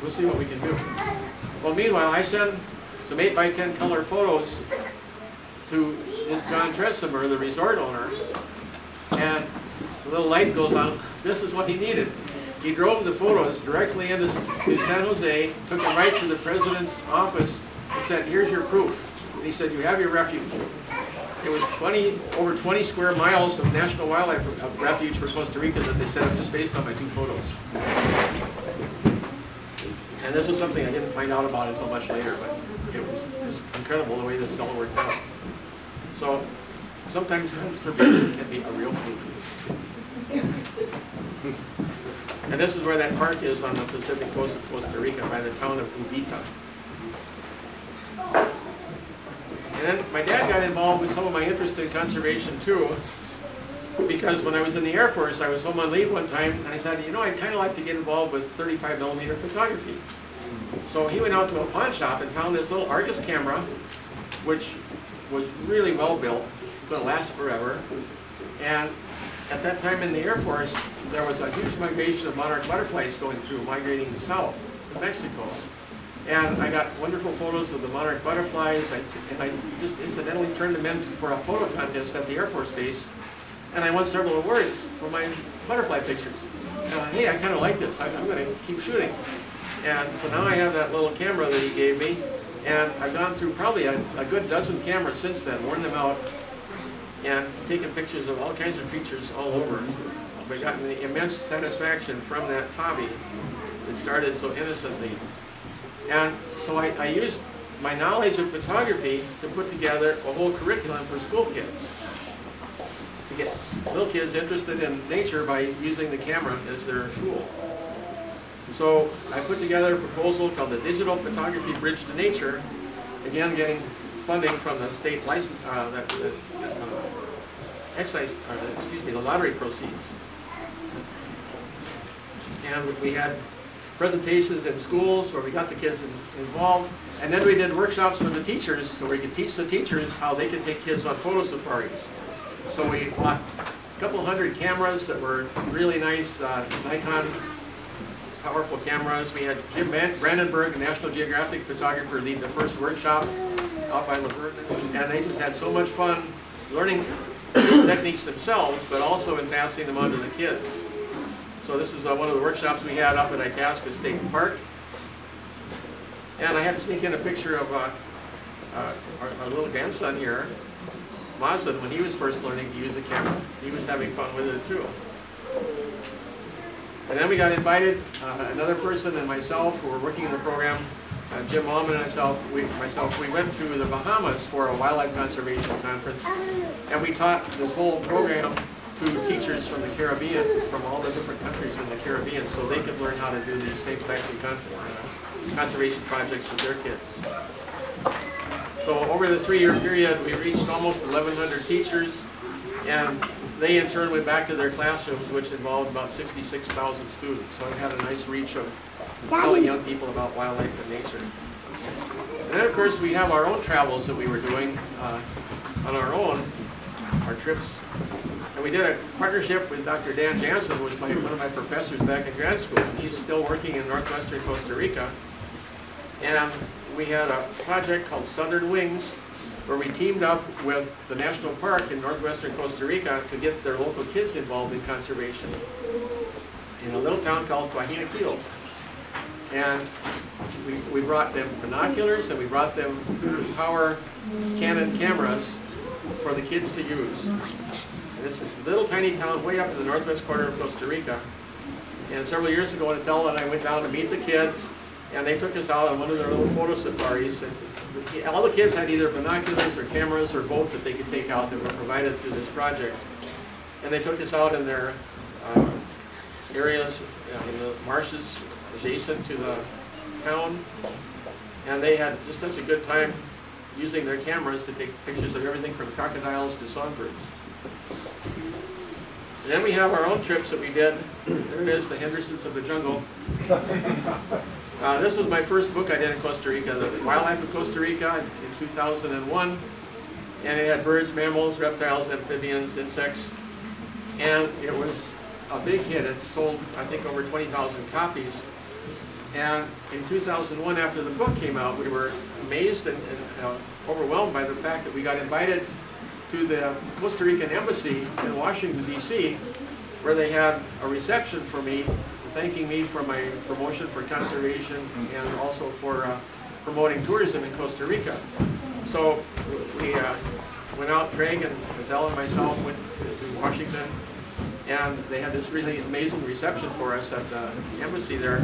we'll see what we can do. Well, meanwhile, I send some 8x10 color photos to this John Tressimer, the resort owner, and the little light goes on. This is what he needed. He drove the photos directly into to San Jose, took them right to the president's office, and said, "Here's your proof." And he said, "You have your refuge." It was over 20 square miles of national wildlife refuge for Costa Rica that they set up just based on my 2 photos. And this was something I didn't find out about until much later, but it was incredible the way this all worked out. So sometimes conservation can be a real fluke. And this is where that park is on the Pacific coast of Costa Rica by the town of Uvita. And then my dad got involved with some of my interest in conservation too, because when I was in the Air Force, I was home on leave one time, and I said, you know, I'd kind of like to get involved with 35mm photography. So he went out to a pawn shop and found this little Argus camera, which was really well built, going to last forever. And at that time in the Air Force, there was a huge migration of monarch butterflies going through, migrating south to Mexico. And I got wonderful photos of the monarch butterflies, and I just incidentally turned them in for a photo contest at the Air Force Base, and I won several awards for my butterfly pictures. And hey, I kind of like this, I'm going to keep shooting. And so now I have that little camera that he gave me, and I've gone through probably a good dozen cameras since then, worn them out, and taken pictures of all kinds of creatures all over. I've gotten immense satisfaction from that hobby that started so innocently. And so I used my knowledge of photography to put together a whole curriculum for school kids, to get little kids interested in nature by using the camera as their tool. So I put together a proposal called the Digital Photography Bridge to Nature, again getting funding from the state license, the lottery proceeds. And we had presentations in schools where we got the kids involved, and then we did workshops with the teachers so we could teach the teachers how they could take kids on photo safaris. So we bought a couple hundred cameras that were really nice, Nikon powerful cameras. We had Jim Brandenburg, a National Geographic photographer, lead the first workshop out by Laverne, and they just had so much fun learning techniques themselves, but also in passing them on to the kids. So this is one of the workshops we had up at Itasca State Park. And I had to sneak in a picture of our little grandson here, Mazin, when he was first learning to use a camera. He was having fun with it too. And then we got invited, another person and myself who were working in the program, Jim Allman and myself, we went to the Bahamas for a wildlife conservation conference, and we taught this whole program to teachers from the Caribbean, from all the different countries in the Caribbean, so they could learn how to do these same types of conservation projects with their kids. So over the 3-year period, we reached almost 1,100 teachers, and they in turn went back to their classrooms, which involved about 66,000 students. So it had a nice reach of telling young people about wildlife and nature. And then of course we have our own travels that we were doing on our own, our trips. And we did a partnership with Dr. Dan Jansen, who was one of my professors back in grad school. He's still working in northwestern Costa Rica. And we had a project called Southern Wings, where we teamed up with the National Park in northwestern Costa Rica to get their local kids involved in conservation in a little town called Guajinaquil. And we brought them binoculars, and we brought them power Canon cameras for the kids to use. And this is a little tiny town way up in the northwest corner of Costa Rica. And several years ago, Adele and I went down to meet the kids, and they took us out on one of their little photo safaris. And all the kids had either binoculars or cameras or both that they could take out that were provided through this project. And they took us out in their areas, in the marshes adjacent to the town. And they had just such a good time using their cameras to take pictures of everything from crocodiles to songbirds. And then we have our own trips that we did. There it is, the Hendersons of the jungle. This was my first book I did in Costa Rica, The Wildlife of Costa Rica, in 2001. And it had birds, mammals, reptiles, amphibians, insects. And it was a big hit. It sold, I think, over 20,000 copies. And in 2001, after the book came out, we were amazed and overwhelmed by the fact that we got invited to the Costa Rican embassy in Washington, D.C., where they had a reception for me, thanking me for my promotion for conservation and also for promoting tourism in Costa Rica. So we went out, Craig and Adele and myself went to Washington, and they had this really amazing reception for us at the embassy there.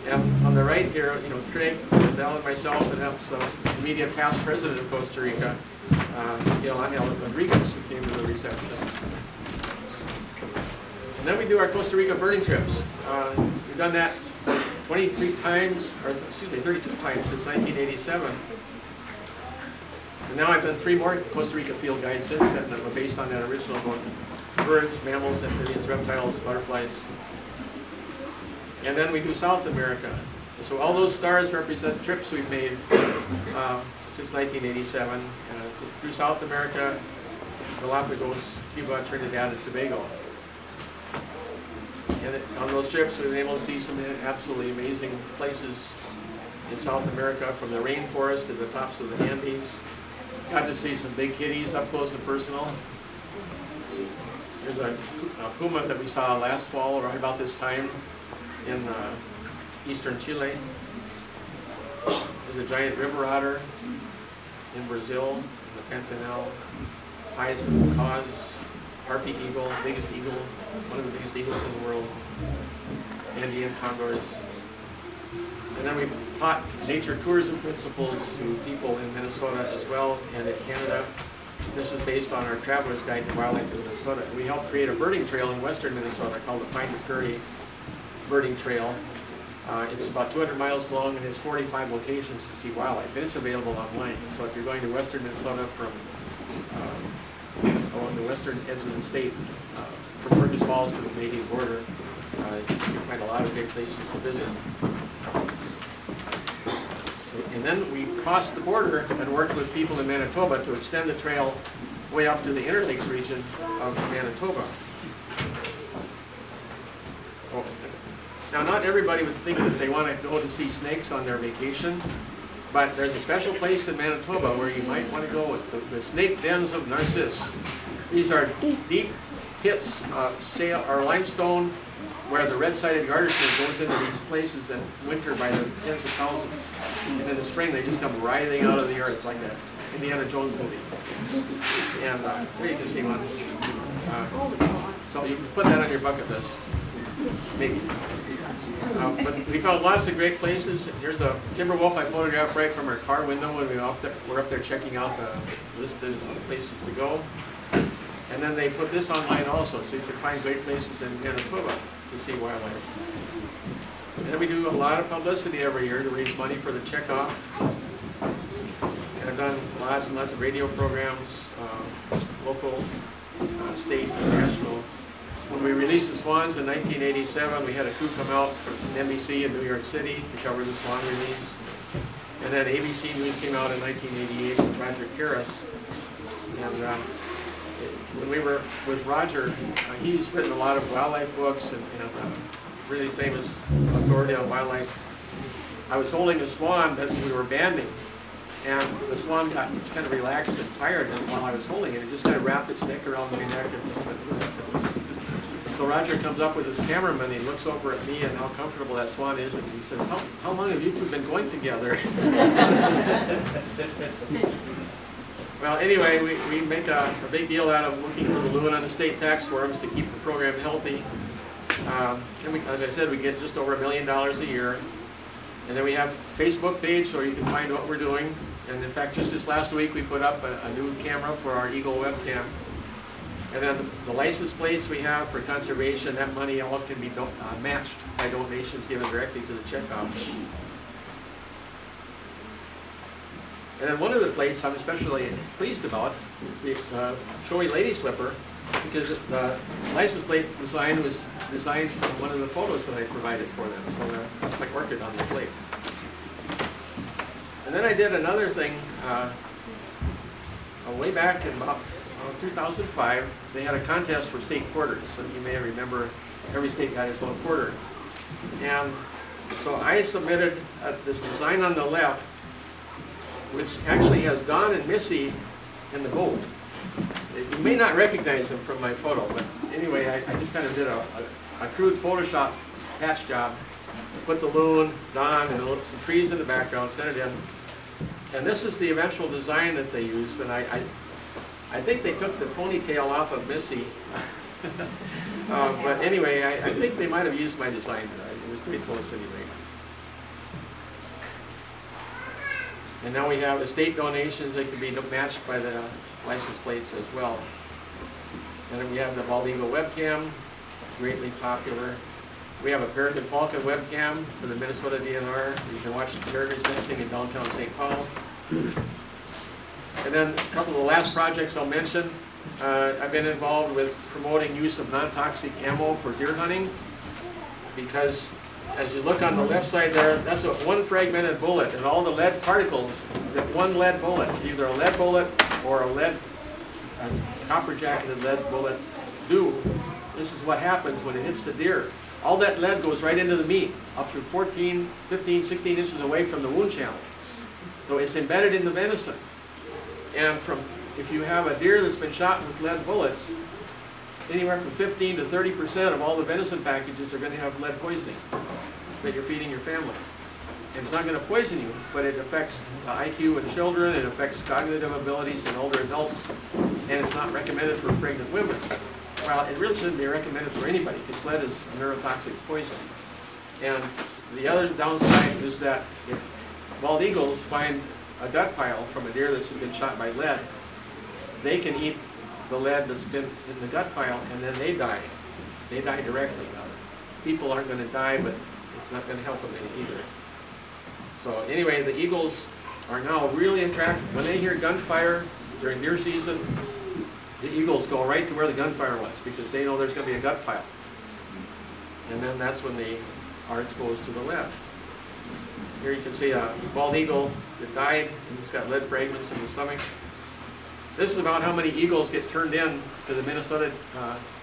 And on the right here, you know, Craig, Adele and myself, and that's the immediate past president of Costa Rica, Angel Rodriguez, who came to the reception. And then we do our Costa Rica birding trips. We've done that 23 times, or excuse me, 32 times since 1987. And now I've done 3 more Costa Rica field guides since then that were based on that original book. Birds, mammals, amphibians, reptiles, butterflies. And then we do South America. So all those stars represent trips we've made since 1987 through South America, Galapagos, Cuba, Trinidad, and Tobago. And on those trips, we've been able to see some absolutely amazing places in South America, from the rainforest to the tops of the Andes. Got to see some big kitties up close and personal. There's a puma that we saw last fall, right about this time, in eastern Chile. There's a giant river otter in Brazil, in the Pantanal. Hyacinth macaws, harpy eagle, biggest eagle, one of the biggest eagles in the world. Andean condors. And then we taught nature tourism principles to people in Minnesota as well, and in Canada. This is based on our Traveler's Guide to Wildlife in Minnesota. We helped create a birding trail in western Minnesota called the Pine to Prairie Birding Trail. It's about 200 miles long and has 45 locations to see wildlife. And it's available online. So if you're going to western Minnesota from along the western edge of the state, from Fergus Falls to the Canadian border, you can find a lot of great places to visit. And then we crossed the border and worked with people in Manitoba to extend the trail way up to the Interlakes region of Manitoba. Oh. Now, not everybody would think that they want to go to see snakes on their vacation, but there's a special place in Manitoba where you might want to go. It's the snake dens of Narcisse. These are deep pits or limestone where the red-sided garter snake goes into these places in winter by the tens of thousands. And in the spring, they just come writhing out of the earth like that Indiana Jones movie. And there you can see one. So you can put that on your bucket list, maybe. But we found lots of great places. Here's a timber wolf I photographed right from our car window when we were up there checking out the list of places to go. And then they put this online also, so you can find great places in Manitoba to see wildlife. And then we do a lot of publicity every year to raise money for the checkoff. And I've done lots and lots of radio programs, local, state, national. When we released the swans in 1987, we had a crew come out from NBC in New York City to cover the swan release. And then ABC News came out in 1988 with Roger Karras. And when we were with Roger, he's written a lot of wildlife books and really famous authority on wildlife. I was holding a swan that we were banding, and the swan got kind of relaxed and tired while I was holding it. It just kind of wrapped its neck around my neck. So Roger comes up with his cameraman, he looks over at me and how comfortable that swan is, and he says, how long have you two been going together? Well, anyway, we make a big deal out of looking for the loon on the state tax forms to keep the program healthy. And as I said, we get just over $1 million a year. And then we have a Facebook page so you can find what we're doing. And in fact, just this last week, we put up a new camera for our Eagle webcam. And then the license plates we have for conservation, that money all can be matched by donations given directly to the checkoff. And then one of the plates I'm especially pleased about, the Showy Lady Slipper, because the license plate design was designed from one of the photos that I provided for them. So that's my orchid on the plate. And then I did another thing way back in about 2005. They had a contest for state quarters. So you may remember every state got its own quarter. And So I submitted this design on the left, which actually has Don and Missy in the boat. You may not recognize them from my photo, but anyway, I just kind of did a crude Photoshop patch job. Put the loon, Don, and some trees in the background, sent it in. And this is the eventual design that they used, and I think they took the ponytail off of Missy. But anyway, I think they might have used my design. It was pretty close anyway. And now we have estate donations that can be matched by the license plates as well. And then we have the bald eagle webcam, greatly popular. We have a Peregrine Falcon webcam for the Minnesota DNR. You can watch the peregrines nesting in downtown St. Paul. And then a couple of the last projects I'll mention. I've been involved with promoting use of non-toxic ammo for deer hunting, because as you look on the left side there, that's one fragmented bullet, and all the lead particles that one lead bullet, either a lead bullet or a copper jacketed lead bullet do. This is what happens when it hits the deer. All that lead goes right into the meat, up to 14, 15, 16 inches away from the wound channel. So it's embedded in the venison. And if you have a deer that's been shot with lead bullets, anywhere from 15 to 30% of all the venison packages are going to have lead poisoning that you're feeding your family. And it's not going to poison you, but it affects the IQ in children, it affects cognitive abilities in older adults, and it's not recommended for pregnant women. Well, it really shouldn't be recommended for anybody, because lead is a neurotoxic poison. And the other downside is that if bald eagles find a gut pile from a deer that's been shot by lead, they can eat the lead that's been in the gut pile, and then they die. They die directly. People aren't going to die, but it's not going to help them any either. So anyway, the eagles are now really attracted. When they hear gunfire during deer season, the eagles go right to where the gunfire was, because they know there's going to be a gut pile. And then that's when they are exposed to the lead. Here you can see a bald eagle that died, and it's got lead fragments in the stomach. This is about how many eagles get turned in to the Minnesota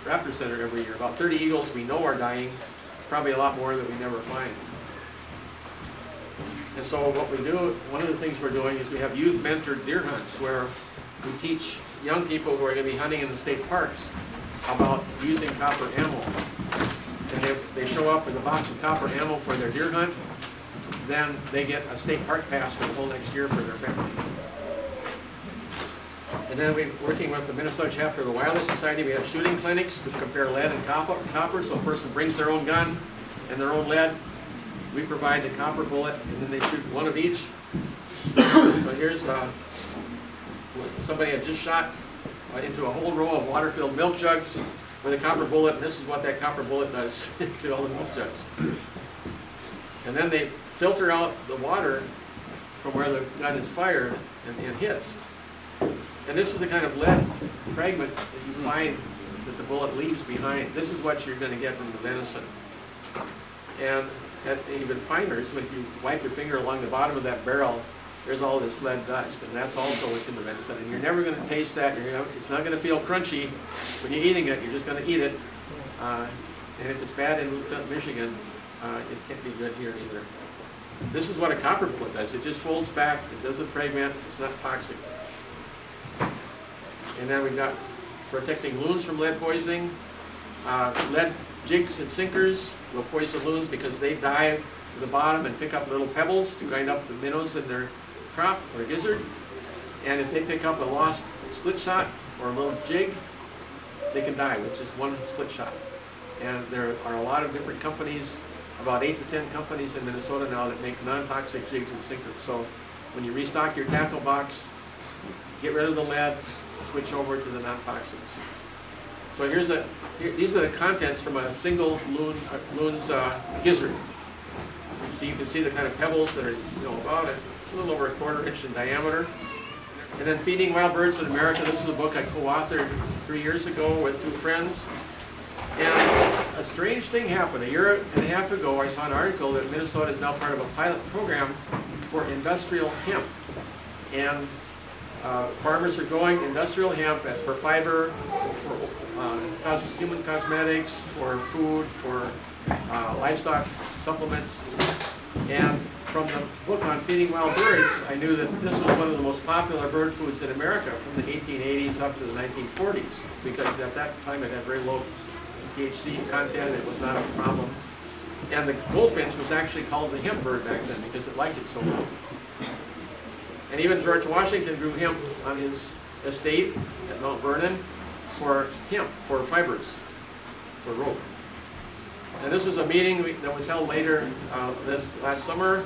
Raptor Center every year. About 30 eagles we know are dying. Probably a lot more that we never find. And so what we do, one of the things we're doing is we have youth mentored deer hunts, where we teach young people who are going to be hunting in the state parks about using copper ammo. And if they show up with a box of copper ammo for their deer hunt, then they get a state park pass for the whole next year for their family. And then we're working with the Minnesota chapter of the Wildlife Society. We have shooting clinics to compare lead and copper. So a person brings their own gun and their own lead. We provide the copper bullet, and then they shoot one of each. So here's somebody had just shot into a whole row of water-filled milk jugs with a copper bullet, and this is what that copper bullet does to all the milk jugs. And then they filter out the water from where the gun is fired and hits. And this is the kind of lead fragment that you find that the bullet leaves behind. This is what you're going to get from the venison. And even finer is when you wipe your finger along the bottom of that barrel, there's all this lead dust, and that's also what's in the venison. And you're never going to taste that. It's not going to feel crunchy when you're eating it. You're just going to eat it. And if it's bad in Michigan, it can't be good here either. This is what a copper bullet does. It just folds back. It doesn't fragment. It's not toxic. And then we've got protecting loons from lead poisoning. Lead jigs and sinkers will poison loons because they dive to the bottom and pick up little pebbles to grind up the minnows in their crop or gizzard. And if they pick up a lost split shot or a little jig, they can die with just one split shot. And there are a lot of different companies, about 8 to 10 companies in Minnesota now that make non-toxic jigs and sinkers. So when you restock your tackle box, get rid of the lead, switch over to the non-toxics. So these are the contents from a single loon's gizzard. So you can see the kind of pebbles that are about a little over a 1/4 inch in diameter. And then Feeding Wild Birds in America. This is a book I co-authored 3 years ago with 2 friends. And a strange thing happened. 1.5 years ago, I saw an article that Minnesota is now part of a pilot program for industrial hemp. And farmers are growing industrial hemp for fiber, for human cosmetics, for food, for livestock supplements. And from the book on feeding wild birds, I knew that this was one of the most popular bird foods in America from the 1880s up to the 1940s, because at that time it had very low THC content, it was not a problem. And the goldfinch was actually called the hemp bird back then because it liked it so well. And even George Washington grew hemp on his estate at Mount Vernon for hemp, for fibers, for rope. And this was a meeting that was held later this last summer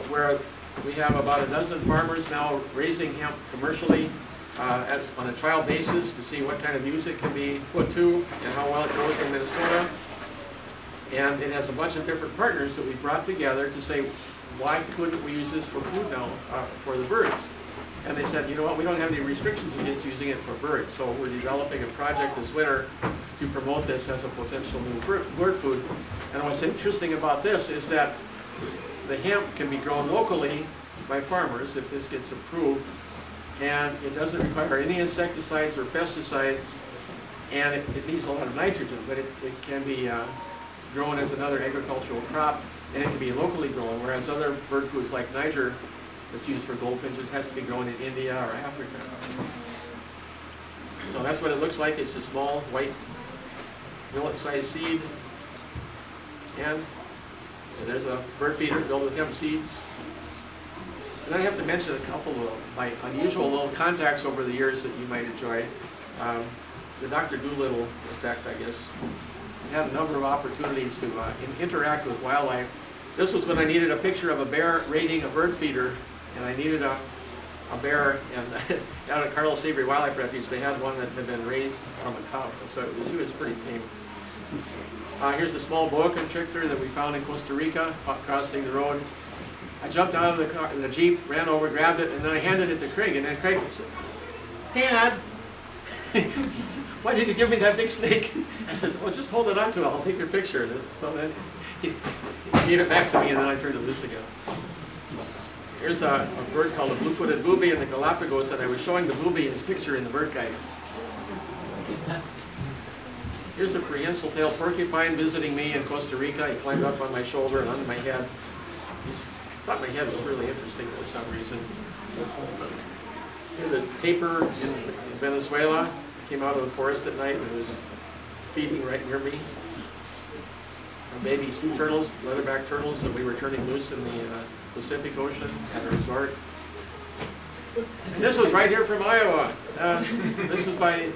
where we have about a dozen farmers now raising hemp commercially on a trial basis to see what kind of use it can be put to and how well it grows in Minnesota. And it has a bunch of different partners that we brought together to say, why couldn't we use this for food now for the birds? And they said, you know what, we don't have any restrictions against using it for birds, so we're developing a project this winter to promote this as a potential new bird food. And what's interesting about this is that the hemp can be grown locally by farmers if this gets approved, and it doesn't require any insecticides or pesticides, and it needs a lot of nitrogen, but it can be grown as another agricultural crop, and it can be locally grown, whereas other bird foods like Niger that's used for goldfinches has to be grown in India or Africa. So that's what it looks like. It's a small white millet-sized seed, and there's a bird feeder filled with hemp seeds. And I have to mention a couple of my unusual little contacts over the years that you might enjoy. The Dr. Doolittle effect, I guess. I had a number of opportunities to interact with wildlife. This was when I needed a picture of a bear raiding a bird feeder, and I needed a bear, and down at Carrol Savory Wildlife Refuge, they had one that had been raised from a cub, so it was pretty tame. Here's a small boa constrictor that we found in Costa Rica, crossing the road. I jumped out of the car, the Jeep, ran over, grabbed it, and then I handed it to Craig, and then Craig said, Dad, why did you give me that big snake? I said, well, just hold it on to it, I'll take your picture. So then he gave it back to me, and then I turned it loose again. Here's a bird called a blue-footed booby in the Galapagos, and I was showing the booby in his picture in the bird guide. Here's a prehensile-tailed porcupine visiting me in Costa Rica. He climbed up on my shoulder and onto my head. He thought my head was really interesting for some reason. Here's a tapir in Venezuela. It came out of the forest at night and was feeding right near me. Baby sea turtles, leatherback turtles that we were turning loose in the Pacific Ocean at a resort. And this was right here from Iowa. This was by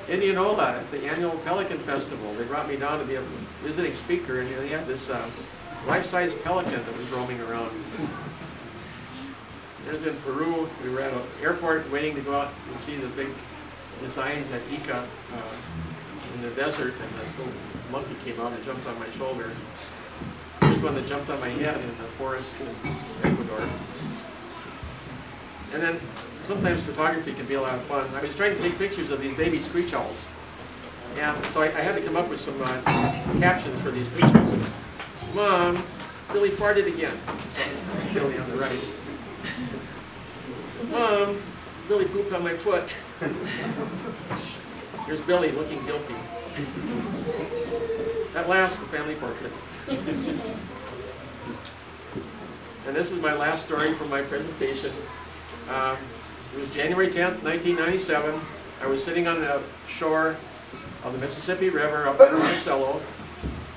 Indianola at the annual Pelican Festival. They brought me down to be a visiting speaker, and they had this life-size pelican that was roaming around. There's in Peru. We were at an airport waiting to go out and see the big designs at Ica in the desert, and this little monkey came out and jumped on my shoulder. Here's one that jumped on my head in the forest in Ecuador. And then sometimes photography can be a lot of fun. I was trying to take pictures of these baby screech owls. And so I had to come up with some captions for these pictures. Mom, Billy farted again. So that's Billy on the right. Mom, Billy pooped on my foot. Here's Billy looking guilty. At last, the family portrait. And this is my last story from my presentation. It was January 10th, 1997. I was sitting on the shore of the Mississippi River up in Monticello,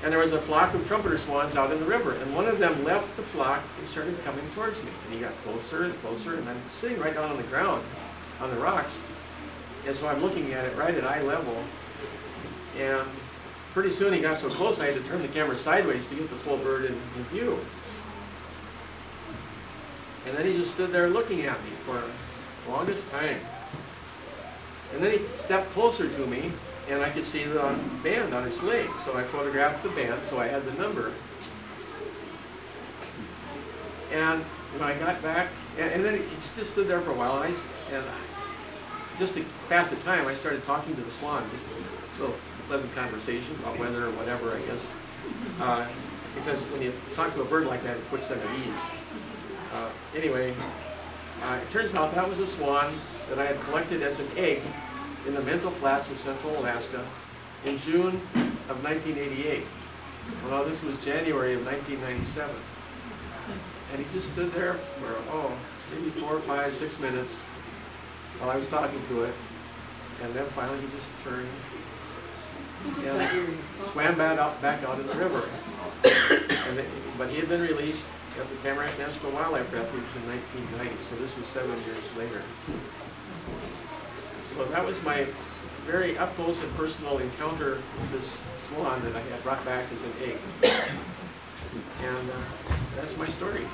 and there was a flock of trumpeter swans out in the river, and one of them left the flock and started coming towards me. And he got closer and closer, and I'm sitting right down on the ground, on the rocks, and so I'm looking at it right at eye level, and pretty soon he got so close I had to turn the camera sideways to get the full bird in view. And then he just stood there looking at me for the longest time. And then he stepped closer to me, and I could see the band on his leg. So I photographed the band, so I had the number. And when I got back, and then he just stood there for a while, and just to pass the time, I started talking to the swan, just a little pleasant conversation about weather or whatever, I guess. Because when you talk to a bird like that, it puts them at ease. Anyway, it turns out that was a swan that I had collected as an egg in the Mental Flats of Central Alaska in June of 1988. Well, this was January of 1997. And he just stood there for, maybe 4, 5, 6 minutes while I was talking to it. And then finally he just turned He just and got here and he's swam back out in the river. But he had been released at the Tamarack National Wildlife Refuge in 1990, so this was 7 years later. So that was my very up close and personal encounter with this swan that I had brought back as an egg. And that's my story.